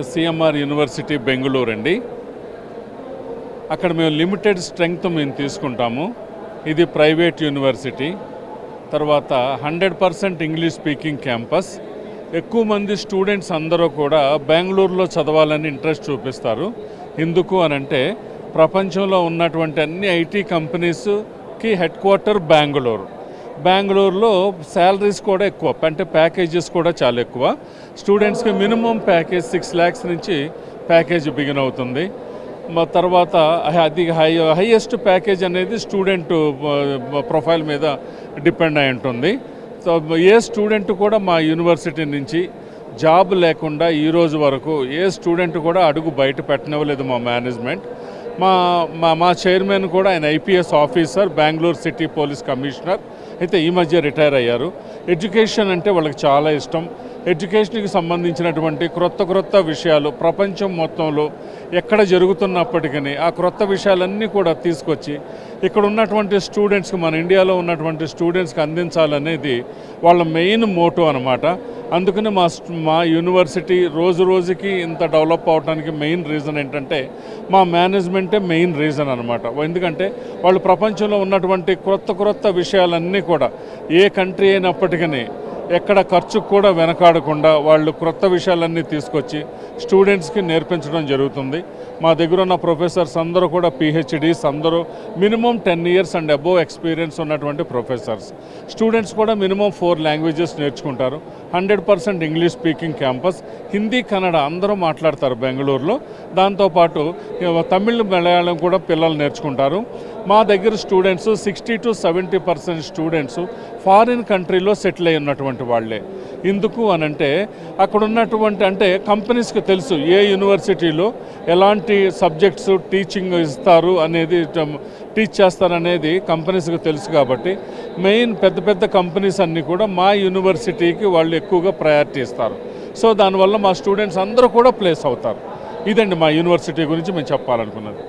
CMR university Bengaluru అండి. అక్కడ మేము లిమిటెడ్ స్ట్రెంగ్త్ మేము తీసుకుంటాము. ఇది ప్రైవేట్ యూనివర్సిటీ. తర్వాత 100% ఇంగ్లీష్ స్పీకింగ్ క్యాంపస్. ఎక్కువ మంది స్టూడెంట్స్ అందరూ కూడా బెంగళూరులో చదవాలని ఇంట్రెస్ట్ చూపిస్తారు. ఎందుకు అనంటే ప్రపంచంలో ఉన్నటువంటి అన్ని ఐటీ కంపెనీస్కి హెడ్ క్వార్టర్ బెంగళూరులో శాలరీస్ కూడా ఎక్కువ, అంటే ప్యాకేజెస్ కూడా చాలా ఎక్కువ. స్టూడెంట్స్కి మినిమం ప్యాకేజ్ 6 lakhs నుంచి ప్యాకేజ్ బిగిన్ అవుతుంది. తర్వాత అది హైయెస్ట్ ప్యాకేజ్ అనేది స్టూడెంట్ ప్రొఫైల్ మీద డిపెండ్ అయి ఉంటుంది. సో ఏ స్టూడెంట్ కూడా మా యూనివర్సిటీ నుంచి జాబ్ లేకుండా ఈరోజు వరకు ఏ స్టూడెంట్ కూడా అడుగు బయట పెట్టనివ్వలేదు మా మేనేజ్మెంట్. మా చైర్మన్ కూడా ఆయన IPS officer, Bengaluru city police commissioner. అయితే ఈ మధ్య రిటైర్ అయ్యారు. ఎడ్యుకేషన్ అంటే వాళ్ళకి చాలా ఇష్టం. ఎడ్యుకేషన్కి సంబంధించినటువంటి క్రొత్త విషయాలు ప్రపంచం మొత్తంలో ఎక్కడ జరుగుతున్నప్పటికీ ఆ క్రొత్త విషయాలన్నీ కూడా తీసుకొచ్చి ఇక్కడ ఉన్నటువంటి స్టూడెంట్స్కి, మన ఇండియాలో ఉన్నటువంటి స్టూడెంట్స్కి అందించాలనేది వాళ్ళ మెయిన్ మోటో అనమాట. అందుకని మా యూనివర్సిటీ రోజుకి ఇంత డెవలప్ అవడానికి మెయిన్ రీజన్ ఏంటంటే మా మేనేజ్మెంటే మెయిన్ రీజన్ అనమాట. ఎందుకంటే వాళ్ళు ప్రపంచంలో ఉన్నటువంటి క్రొత్త విషయాలన్నీ కూడా ఏ కంట్రీ అయినప్పటికీ ఎక్కడ ఖర్చుకు కూడా వెనకాడకుండా వాళ్ళు క్రొత్త విషయాలన్నీ తీసుకొచ్చి స్టూడెంట్స్కి నేర్పించడం జరుగుతుంది. మా దగ్గర ఉన్న ప్రొఫెసర్స్ అందరూ కూడా PhDs, అందరూ minimum 10 years and above experience ఉన్నటువంటి ప్రొఫెసర్స్. స్టూడెంట్స్ కూడా మినిమం 4 languages నేర్చుకుంటారు. 100% English speaking campus. Hindi, Kannada అందరూ మాట్లాడతారు బెంగళూరులో. దాంతోపాటు తమిళ్, మలయాళం కూడా పిల్లలు నేర్చుకుంటారు. మా దగ్గర స్టూడెంట్స్ 60 to 70% స్టూడెంట్స్ ఫారిన్ కంట్రీలో సెటిల్ అయి ఉన్నటువంటి వాళ్ళే. ఎందుకు అనంటే అక్కడ ఉన్నటువంటి, అంటే కంపెనీస్కి తెలుసు ఏ యూనివర్సిటీలో ఎలాంటి సబ్జెక్ట్స్ టీచింగ్ ఇస్తారు అనేది, టీచ్ చేస్తారనేది కంపెనీస్కి తెలుసు. కాబట్టి మెయిన్ పెద్ద కంపెనీస్ అన్నీ కూడా మా యూనివర్సిటీకి వాళ్ళు ఎక్కువగా ప్రయారిటీ ఇస్తారు. సో దానివల్ల మా స్టూడెంట్స్ అందరూ కూడా ప్లేస్ అవుతారు. ఇదండి మా యూనివర్సిటీ గురించి మేము చెప్పాలనుకున్నది.